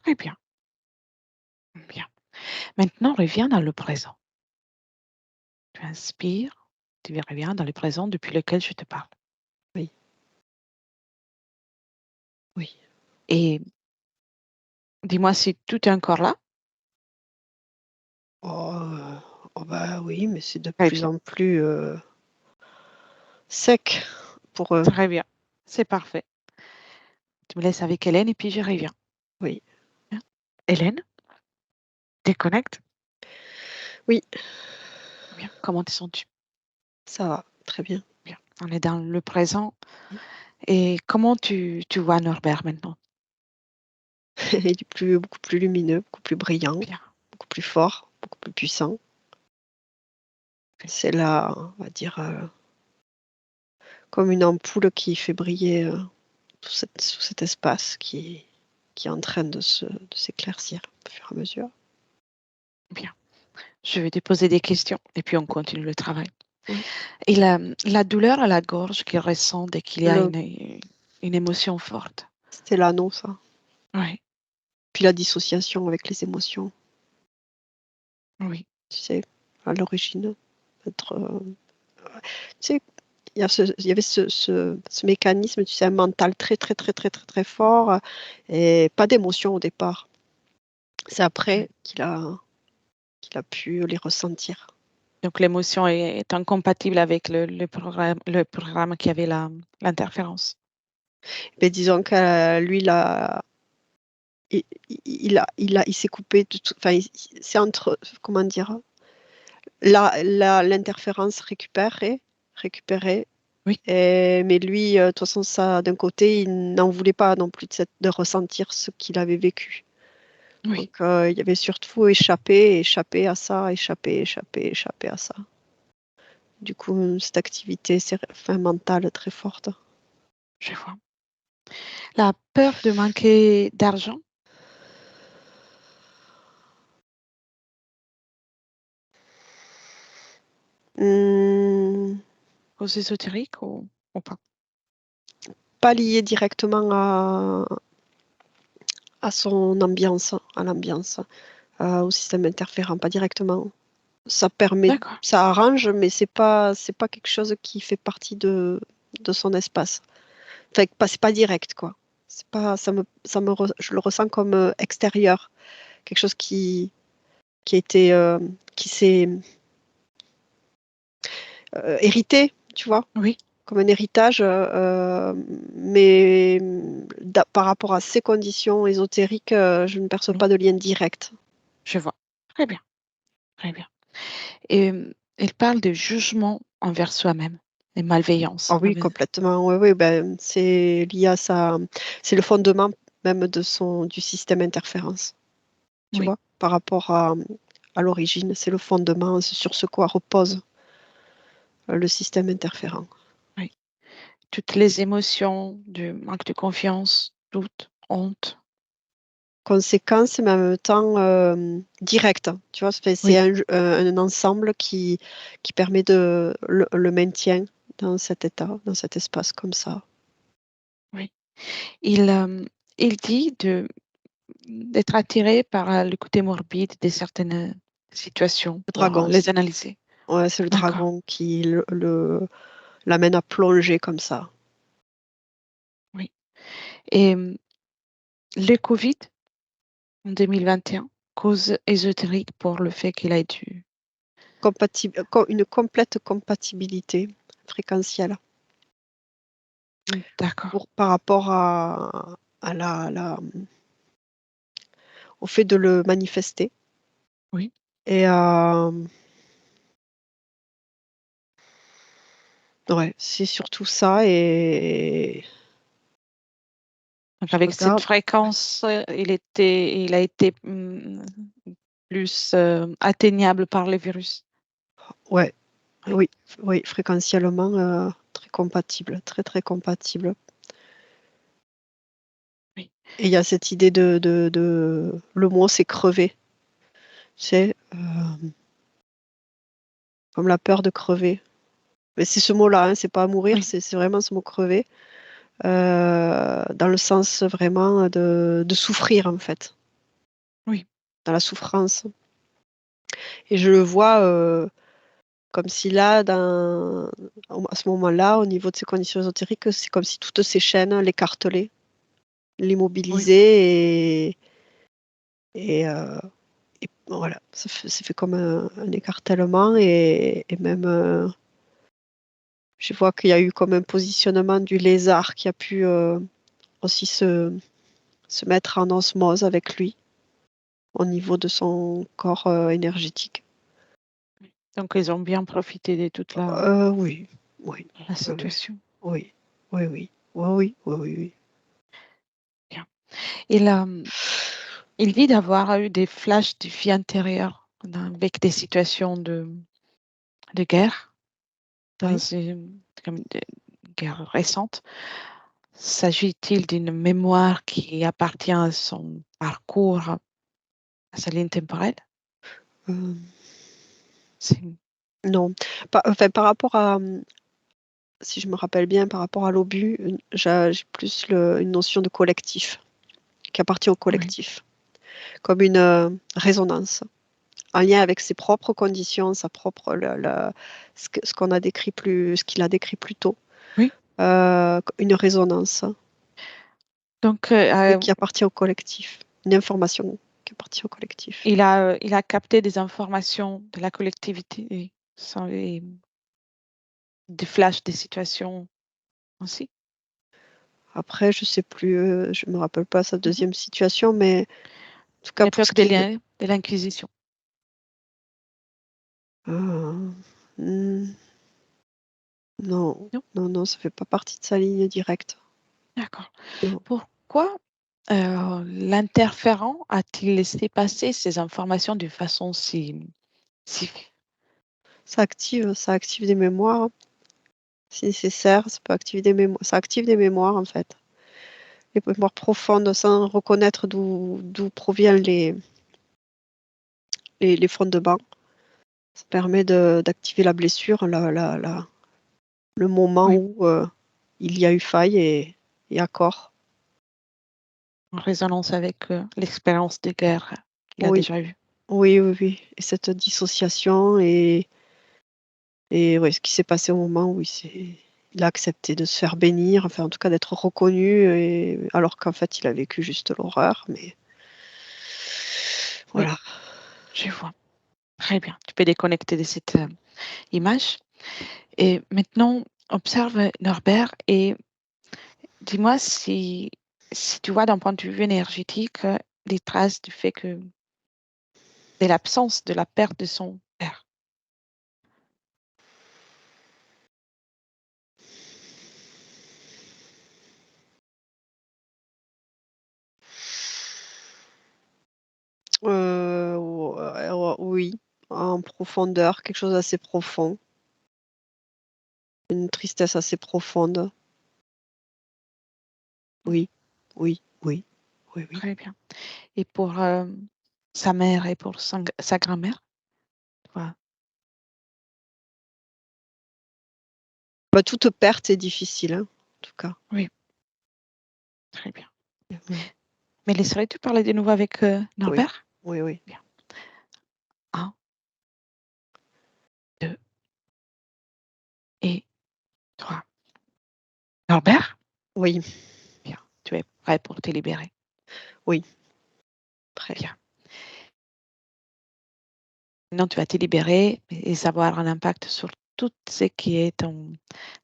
Très bien, bien. Maintenant, reviens dans le présent. Tu inspires, tu reviens dans le présent depuis lequel je te parle. Oui, oui. Et dis-moi si tout est encore là? Oh bah oui, mais c'est de Très plus bien, en plus sec pour eux. très bien. C'est parfait. Tu me laisses avec Hélène et puis je reviens. Oui, Hein? Hélène, déconnecte. oui, Bien. Comment te sens-tu? ça va, très bien. Bien. On est dans le présent. Oui. Et comment tu vois Norbert maintenant? Il est beaucoup plus lumineux, beaucoup plus brillant, Bien. beaucoup plus fort, beaucoup plus puissant. Bien. C'est là, on va dire, comme une ampoule qui fait briller tout cet espace qui est en train de s'éclaircir au fur et à mesure. Bien. Je vais te poser des questions et puis on continue le travail. Oui. Et la douleur à la gorge qu'il ressent dès qu'il y a Le, une émotion forte. C'était là, non, ça. Oui, Puis la dissociation avec les émotions, oui, tu sais, à l'origine. Être, tu sais, il y avait ce mécanisme, tu sais, un mental très, très, très, très, très, très fort et pas d'émotion au départ. C'est oui. après qu'il a pu les ressentir. Donc l'émotion est incompatible avec le programme qui avait l'interférence. Mais disons que lui, il s'est coupé de tout. Enfin, c'est entre, comment dire, l'interférence récupérée. Oui, Mais lui, de toute façon, ça, d'un côté, il n'en voulait pas non plus de ressentir ce qu'il avait vécu. oui, Donc, il y avait surtout échapper à ça, échapper à ça. Du coup, cette activité mentale très forte. je vois. La peur de manquer d'argent Hum, aux ésotériques ou pas? Pas lié directement à son ambiance, à l'ambiance, au système interférent, pas directement. Ça permet, D'accord, ça arrange, mais c'est pas quelque chose qui fait partie de son espace. Enfin, c'est pas direct, quoi. C'est pas, je le ressens comme extérieur, quelque chose qui a été, qui s'est hérité, tu vois, oui, comme un héritage, mais par rapport à ces conditions ésotériques, je ne perçois oui, pas de lien direct. je vois. Très bien, très bien. Et il parle de jugement envers soi-même et Ah malveillance. oui, complètement. Oui, oui, ben, c'est lié à ça. C'est le fondement même du système interférence, tu Oui, vois, par rapport à l'origine. C'est le fondement, c'est sur ce quoi repose le système interférent. oui. Toutes les émotions du manque de confiance, doute, honte. Conséquence, mais en même temps direct. Tu vois, c'est Oui, un ensemble qui permet le maintien dans cet état, dans cet espace comme ça. oui. Il dit d'être attiré par le côté morbide de certaines situations Le pour dragon, les analyser. ouais, c'est le D'accord, dragon qui l'amène à plonger comme ça. oui. Et le Covid en 2021, cause ésotérique pour le fait qu'il a dû. Une complète compatibilité fréquentielle D'accord, par rapport au fait de le manifester. oui. Et ouais, c'est surtout ça. Et Donc je avec cette regarde. fréquence, il a été plus atteignable par le virus. Ouais, Oui, oui, oui, fréquentiellement très compatible, très très compatible. oui, Et il y a cette idée le mot c'est crever. C'est comme la peur de crever. Mais c'est ce mot-là, hein, c'est pas mourir, Oui. c'est vraiment ce mot crever, dans le sens vraiment de souffrir en fait, Oui. dans la souffrance. Et je le vois comme si là, à ce moment-là, au niveau de ces conditions ésotériques, c'est comme si toutes ces chaînes l'écartelaient, Oui. l'immobilisaient et voilà, ça fait comme un écartèlement et même je vois qu'il y a eu comme un positionnement du lézard qui a pu aussi se mettre en osmose avec lui au niveau de son corps énergétique. Donc, ils ont bien profité de toute Oui, oui, la oui, situation. oui, oui, oui, oui, oui, oui, oui. Bien. Il dit d'avoir eu des flashs de vie antérieure avec des situations de guerre, dans Oui. comme des guerres récentes. S'agit-il d'une mémoire qui appartient à son parcours, à sa ligne temporelle? Euh, C'est- non, enfin, par rapport à, si je me rappelle bien, par rapport à l'obus, j'ai plus une notion de collectif, qui appartient au Oui, collectif, comme une résonance, en lien avec ses propres conditions, sa propre, ce qu'on a décrit ce qu'il a décrit plus tôt, oui. une résonance Donc, qui appartient au collectif, une information qui appartient au collectif. il a capté des informations de la collectivité et des flashs des situations aussi. Après, je sais plus, je me rappelle pas sa Mhm. deuxième situation, mais en tout cas pour ce L'époque des qui est liens de l'Inquisition. euh, hmm, non, Non? non, non, ça fait pas partie de sa ligne directe. D'accord. Non. Pourquoi l'interférent a-t-il laissé passer ces informations de façon si... Ça active des mémoires. Si nécessaire, ça peut activer des mémoires. Ça active des mémoires en fait. Les mémoires profondes sans reconnaître d'où proviennent les fondements. Ça permet d'activer la blessure, le moment Oui, où il y a eu faille et accord. en résonance avec l'expérience de guerre qu'il a Oui, déjà eue. oui, oui, oui. Et cette dissociation et ouais, ce qui s'est passé au moment où il a accepté de se faire bénir, enfin en tout cas d'être reconnu, alors qu'en fait il a vécu juste l'horreur. Mais Oui, voilà. je vois. Très bien. Tu peux déconnecter de cette image. Et maintenant, observe Norbert et dis-moi si tu vois d'un point de vue énergétique les traces du fait que de l'absence de la perte de son père. Oui, en profondeur, quelque chose d'assez profond, une tristesse assez profonde. Mhm. Oui, oui, oui, oui, oui. Très bien. Et pour sa mère et pour sa grand-mère, voilà. Bah, toute perte est difficile, hein, en tout cas. Oui, très bien. Mhm. Mais laisserais-tu parler de nouveau avec Oui, Norbert? oui, oui. Bien. Un, deux et trois. Norbert? Oui, Bien. Tu es prêt pour te libérer. oui, prêt. Bien. Maintenant, tu vas te libérer et ça va avoir un impact sur tout ce qui est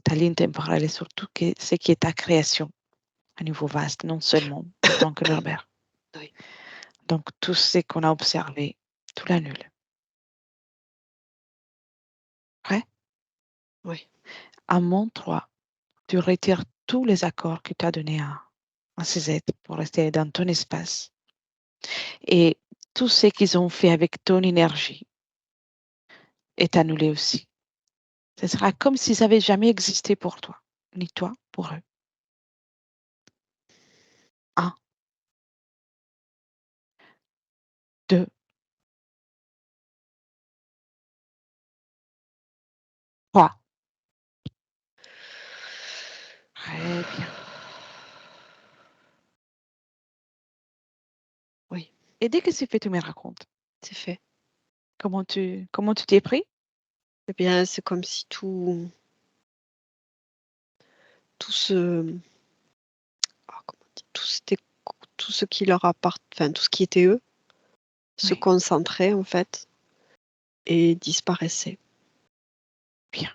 ta ligne temporelle et sur tout ce qui est ta création à niveau vaste, non seulement en tant que Norbert. Oui, Donc, tout ce qu'on a observé, tout l'annule. Prêt? oui. À mon 3, tu retires tous les accords que tu as donnés à ces êtres pour rester dans ton espace. Et tout ce qu'ils ont fait avec ton énergie est annulé aussi. Ce sera comme s'ils n'avaient jamais existé pour toi, ni toi pour eux. 1, 2, Et dès que c'est fait, tu me racontes. C'est fait. Comment tu t'es pris? Eh bien, c'est comme si tout ce comment dire? Tout ce qui leur enfin, tout ce qui était eux, se Oui, concentrait en fait et disparaissait bien.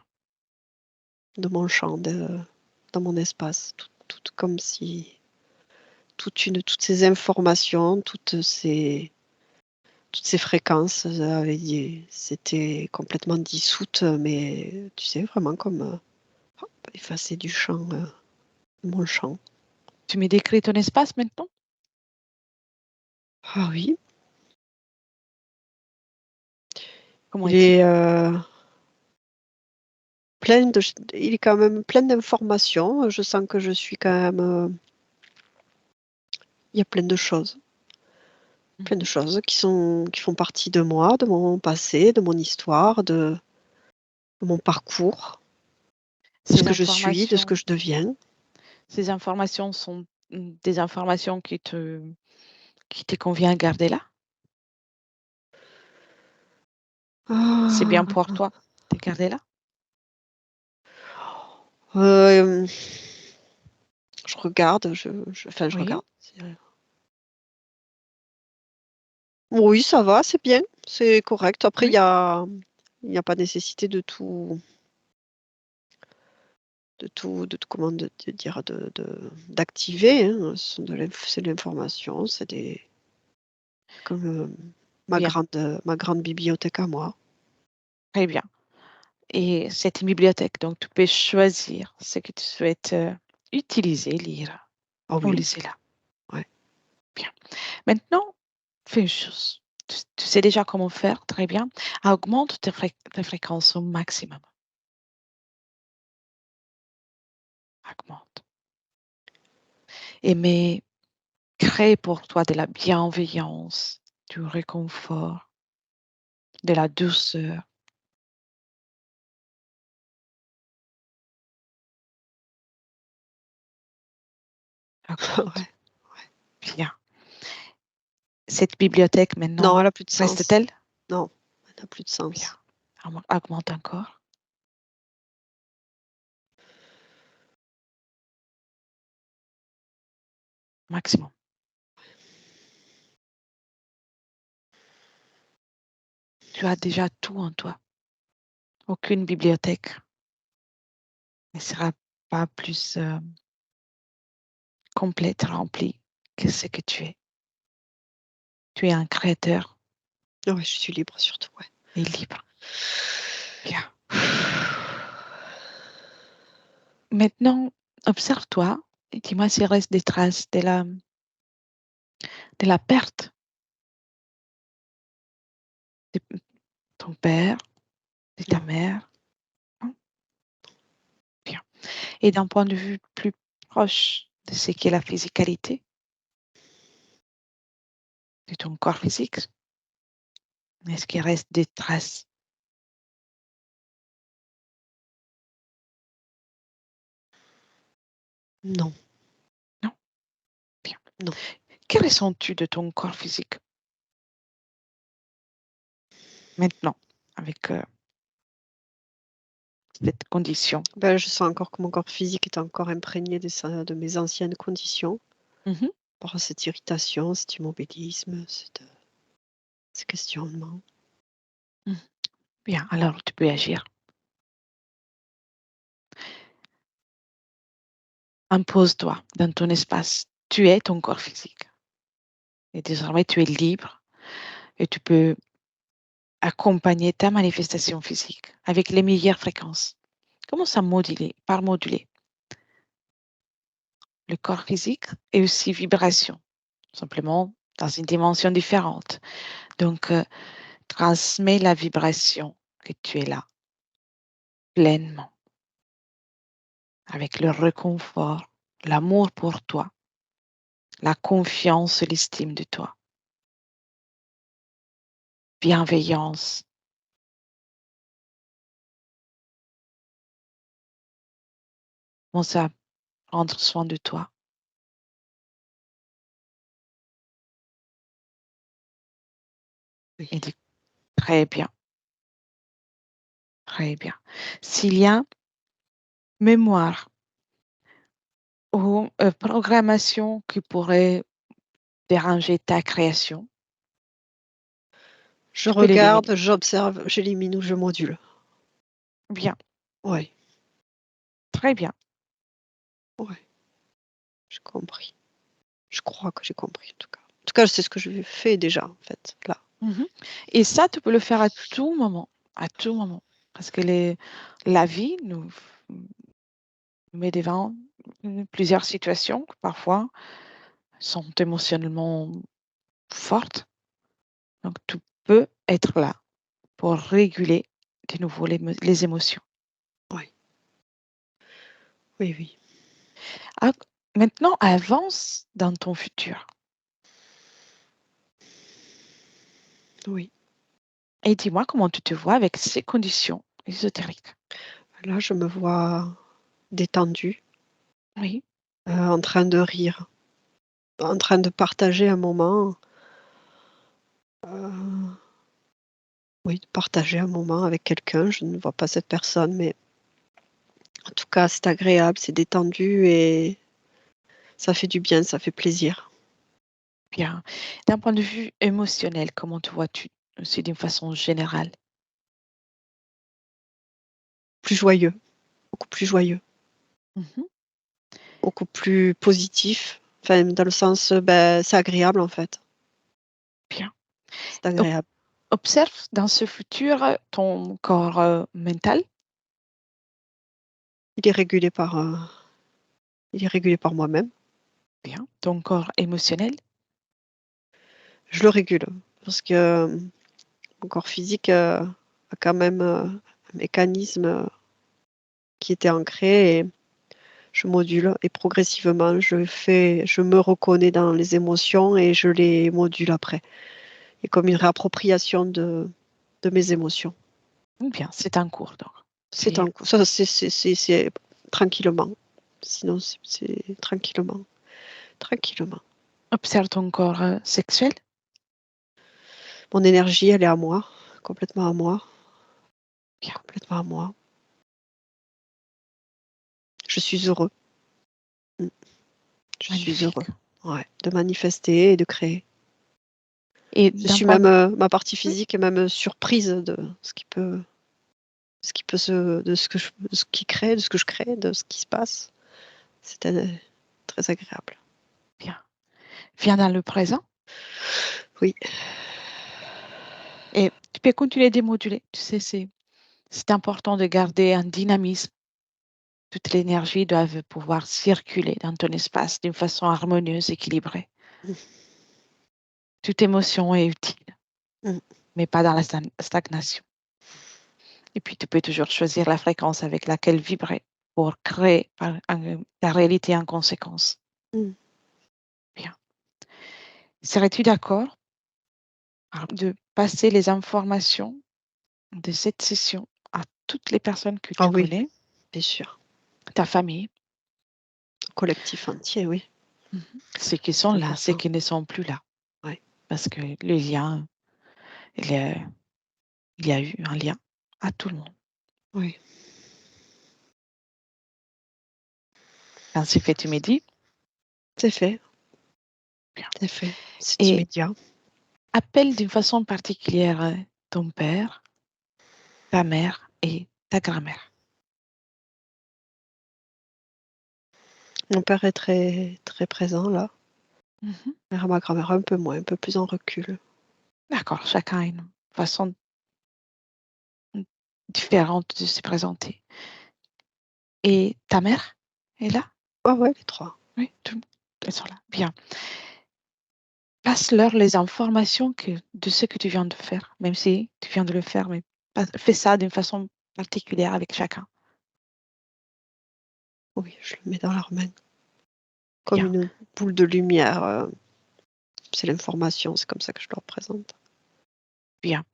de mon champ, dans mon espace. Tout comme si toutes ces informations, toutes ces fréquences, c'était complètement dissoutes, mais tu sais, vraiment comme, hop, effacées du champ, de mon champ. Tu me décris ton espace maintenant? Ah oui, Comment il est-il? est, il est quand même plein d'informations. Je sens que je suis quand même, il y a plein de Mhm. choses qui font partie de moi, de mon passé, de mon histoire, de mon parcours, de ce Ces que je suis, de ce que informations, je deviens. ces informations sont des informations qui te convient à garder là? C'est bien Ah, pour toi de garder là? hem, je regarde, enfin je Oui, regarde. Oui, ça va, c'est bien, c'est correct. Après oui, il y a pas nécessité comment de dire, d'activer, hein. Ce sont c'est de l'information, c'est comme, bien, ma grande bibliothèque à moi. très bien. Et cette bibliothèque, donc tu peux choisir ce que tu souhaites utiliser, lire Ah ou oui, laisser là. ouais. Bien. Maintenant, fais une chose. Tu sais déjà comment faire, très bien. Augmente tes fréquences au maximum. Augmente. Et mais crée pour toi de la bienveillance, du réconfort, de la douceur. Augmente. Ouais. Bien. Cette bibliothèque Non, maintenant, elle a plus de sens. reste-t-elle? Non, elle n'a plus de Bien. sens. Augmente encore. Maximum. Tu as déjà tout en toi. Aucune bibliothèque ne sera pas plus complète, remplie que ce que tu es. Tu es un créateur Ouais, je suis libre surtout, ouais. et libre. Bien. Maintenant, observe-toi et dis-moi s'il reste des traces de la perte de ton père, de ta Non, mère. Hein. Bien. Et d'un point de vue plus proche de ce qu'est la physicalité de ton corps physique, est-ce qu'il reste des traces? non, Non? Bien. non. Que ressens-tu de ton corps physique maintenant, avec cette condition? Ben, je sens encore que mon corps physique est encore imprégné de mes anciennes conditions, Mhm. par cette irritation, cet immobilisme, ces questionnements. Mhm. Bien, alors tu peux agir. Impose-toi dans ton espace. Tu es ton corps physique. Et désormais, tu es libre et tu peux accompagner ta manifestation physique avec les meilleures fréquences. Commence à moduler, par moduler. Le corps physique est aussi vibration, simplement dans une dimension différente. Donc, transmets la vibration que tu es là, pleinement, avec le réconfort, l'amour pour toi, la confiance et l'estime de toi, bienveillance. Commence à prendre soin de toi. Oui. Il dit très bien, très bien. S'il y a mémoire ou programmation qui pourrait déranger ta création, Je tu peux l'éliminer. regarde, j'observe, j'élimine ou je module. Bien, Oui, très bien. oui, j'ai compris. Je crois que j'ai compris en tout cas. En tout cas, c'est ce que je fais déjà en fait, là. Mhm. Et ça, tu peux le faire à tout moment. Parce que la vie nous met devant plusieurs situations qui parfois sont émotionnellement fortes. Donc, tu peux être là pour réguler de nouveau les émotions. Oui, oui, oui. Ah, maintenant, avance dans ton futur Oui. et dis-moi comment tu te vois avec ces conditions ésotériques. Là, je me vois détendue, Oui, en train de rire, en train de partager un moment. euh, oui, de partager un moment avec quelqu'un. Je ne vois pas cette personne, mais en tout cas, c'est agréable, c'est détendu et ça fait du bien, ça fait plaisir. bien. D'un point de vue émotionnel, comment te vois-tu aussi d'une façon générale? Plus joyeux, beaucoup plus joyeux, Mhm. beaucoup plus positif. Enfin, dans le sens, ben, c'est agréable en fait. Bien. C'est Ob- agréable. Observe dans ce futur ton corps mental. Il est régulé par, il est régulé par moi-même. Bien. Ton corps émotionnel. Je le régule parce que mon corps physique a quand même un mécanisme qui était ancré et je module et progressivement je me reconnais dans les émotions et je les module après. Et comme une réappropriation de mes émotions. Bien, c'est un cours donc. C'est C'est un coup, ça c'est tranquillement. Sinon c'est tranquillement, tranquillement. observe ton corps sexuel. Mon énergie, elle est à moi, complètement à moi, Bien, complètement à moi. Je suis heureux. Mm. Je suis heureux. magnifique. Ouais, de manifester et de créer. Et Je d'un suis point même, de ma partie vue, physique est même surprise de ce qui peut de ce que de ce qui crée, de ce que je crée, de ce qui se passe. C'était très agréable. bien, viens dans le présent Oui, et tu peux continuer de moduler. Tu sais, c'est important de garder un dynamisme. Toute l'énergie doit pouvoir circuler dans ton espace d'une façon harmonieuse, équilibrée. Toute émotion est utile, mm, mais pas dans la stagnation. Et puis, tu peux toujours choisir la fréquence avec laquelle vibrer pour créer ta réalité en conséquence. mm. Bien. Serais-tu d'accord de passer les informations de cette session à toutes les personnes que Ah tu oui, connais, bien sûr. ta famille, Collectif entier, oui, mhm, ceux qui sont c'est là, ceux important. qui ne sont plus là? Ouais. Parce que le lien, il y a, il y a eu un lien à tout le monde. Oui, Ainsi fait, tu me dis, c'est fait, bien. c'est fait. C'est Et immédiat. appelle d'une façon particulière ton père, ta mère et ta grand-mère. Mon père est très, très présent là. Mhm. Ma grand-mère un peu moins, un peu plus en recul. D'accord, chacun a une façon différente de se présenter. Et ta mère est là? Ah ouais, les trois. Oui, elles sont là. Bien. Passe-leur les informations de ce que tu viens de faire, même si tu viens de le faire, mais fais ça d'une façon particulière avec chacun. Oui, je le mets dans leur main. Comme Bien, une boule de lumière. C'est l'information, c'est comme ça que je leur présente. bien.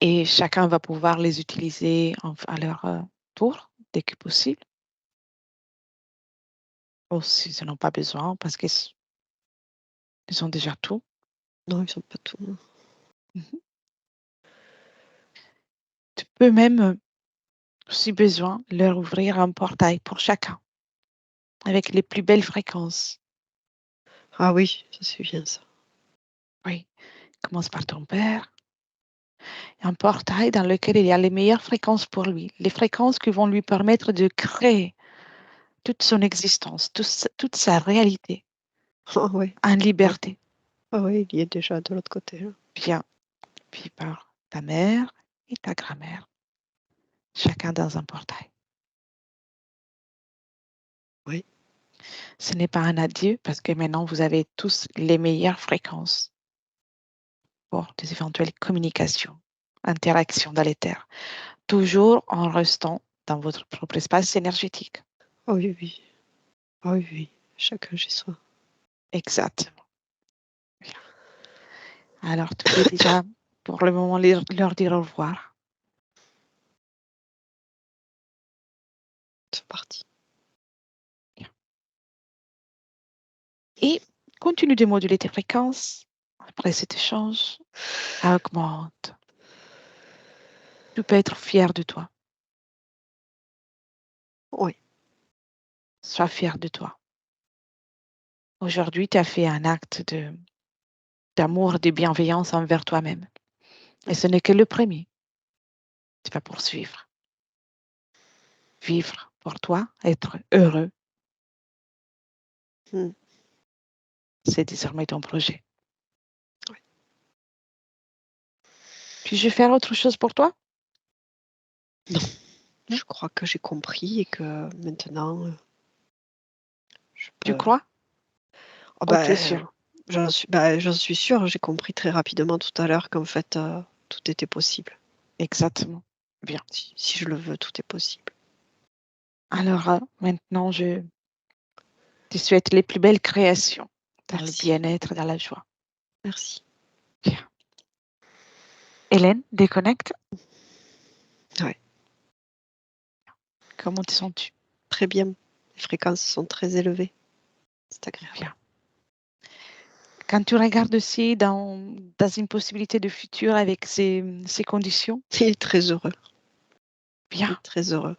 Et chacun va pouvoir les utiliser à leur tour, dès que possible, ou s'ils n'en ont pas besoin, parce qu'ils ont déjà tout. Non, ils sont pas tout. Mhm. Tu peux même, si besoin, leur ouvrir un portail pour chacun, avec les plus belles fréquences. Ah oui, ça c'est bien ça. Oui, commence par ton père. Un portail dans lequel il y a les meilleures fréquences pour lui, les fréquences qui vont lui permettre de créer toute son existence, toute sa réalité Ah oui, en liberté. ah oui, il y est déjà de l'autre côté, là. Bien, puis par ta mère et ta grand-mère, chacun dans un portail. Oui. Ce n'est pas un adieu parce que maintenant vous avez tous les meilleures fréquences pour des éventuelles communications, interactions dans l'éther, toujours en restant dans votre propre espace énergétique. Ah oui, oui. Ah oui, oui. Chacun chez soi. Exactement. Bien. Alors, tu peux déjà, pour le moment, leur dire au revoir. C'est parti. Bien. Et continue de moduler tes fréquences. Après cet échange, augmente. Tu peux être fier de toi. Oui. Sois fier de toi. Aujourd'hui, tu as fait un acte d'amour et de bienveillance envers toi-même. Et ce n'est que le premier. Tu vas poursuivre. Vivre pour toi, être heureux. Mm. C'est désormais ton projet. Oui. Puis-je faire autre chose pour toi? Non. Non. Je crois que j'ai compris et que maintenant, je Tu peux. crois? Oh, Oh, tu es sûr? j'en suis sûre. J'ai compris très rapidement tout à l'heure qu'en fait, tout était possible. Exactement. Bien. Si je le veux, tout est possible. Alors, maintenant, je te souhaite les plus belles créations dans le Merci. bien-être, dans la joie. Merci. Bien. Hélène, déconnecte. Ouais. Comment te sens-tu? Très bien. Les fréquences sont très élevées. C'est agréable. Bien. Quand tu regardes aussi dans une possibilité de futur avec ces conditions, Il est très heureux. Il bien, est très heureux.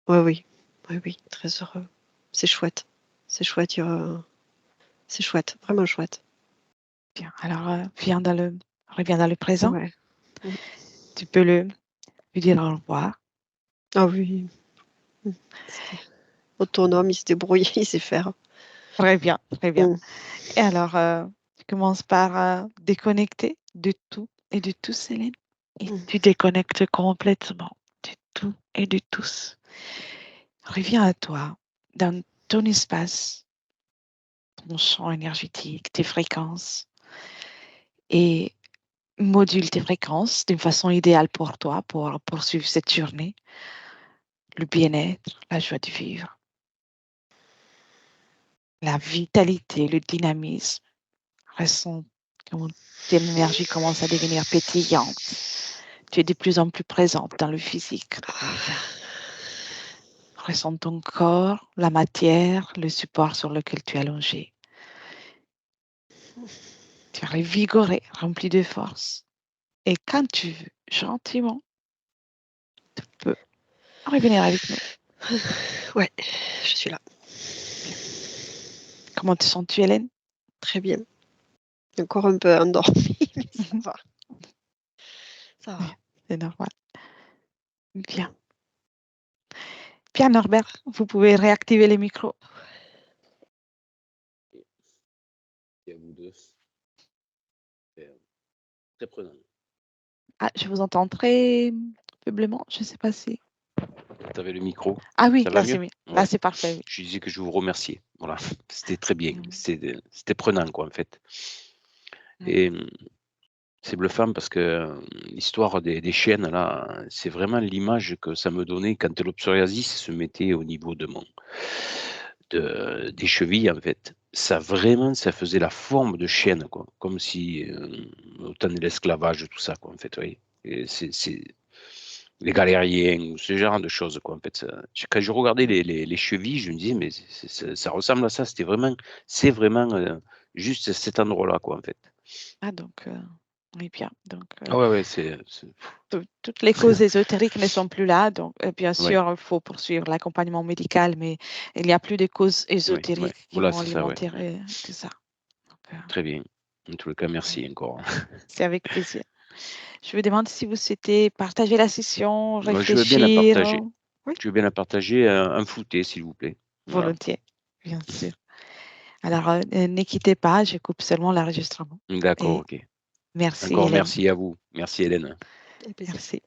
Oui, oui. Oui, oui. Très heureux. C'est chouette. C'est chouette. C'est chouette. Vraiment chouette. bien. Alors, reviens dans le présent. Ouais. Mm. Tu peux lui dire au revoir. Ah oui. Mm. C'est autonome, il se débrouille, il sait faire. Très bien, très bien. Mm. Et alors, tu commences par déconnecter de tout et de tous, Hélène. Et Mm. tu déconnectes complètement de tout et de tous. Reviens à toi, dans ton espace, ton champ énergétique, tes fréquences, et module tes fréquences d'une façon idéale pour toi, pour poursuivre cette journée, le bien-être, la joie de vivre, la vitalité, le dynamisme. Ressens comment ton énergie commence à devenir pétillante. Tu es de plus en plus présente dans le physique. Très bien. Ressens ton corps, la matière, le support sur lequel tu es allongé. Tu es revigoré, rempli de force. Et quand tu veux, gentiment, tu peux revenir avec nous. Ouais, je suis là. Bien. Comment te sens-tu, Hélène? Très bien. Encore un peu endormie, mais ça va. Ça va. C'est normal. Bien. Bien, Norbert, vous pouvez réactiver les micros. Et à vous deux. Très prenant. Ah, je vous entends très faiblement. Je ne sais pas si. Tu avais le micro. Ah oui, Ça va là c'est mieux? mieux. Là Ouais. c'est parfait. Oui. Je disais que je vous remerciais. Voilà. C'était très bien. Mm. C'était prenant, quoi, en fait. Mm. Et c'est bluffant parce que l'histoire des chiennes, là, c'est vraiment l'image que ça me donnait quand le psoriasis se mettait au niveau des chevilles, en fait. Ça faisait la forme de chienne, quoi. Comme si, au temps de l'esclavage, tout ça, quoi, en fait, oui. Et c'est les galériens ou ce genre de choses, quoi, en fait. Quand je regardais les chevilles, je me disais, mais ça ressemble à ça. C'est vraiment juste cet endroit-là, quoi, en fait. Ah donc Oui, bien. Donc, Ah ouais, ouais, c'est toutes les causes ésotériques ne sont plus là. Donc, bien ouais, sûr, il faut poursuivre l'accompagnement médical, mais il n'y a plus de causes ouais, ouais. ésotériques qui Voilà, vont c'est ça, ouais. alimenter tout ça. Donc, Très bien. En tous les cas, merci encore. c'est avec plaisir. Je vous demande si vous souhaitez partager la session, Moi, je veux bien la réfléchir. partager. Oui, Je veux bien la partager, un flouté, s'il vous plaît. Voilà. volontiers, bien sûr. Alors, ne quittez pas, je coupe seulement l'enregistrement. D'accord, Et OK. merci, Encore Hélène. merci à vous. Merci Hélène. Et puis, Merci.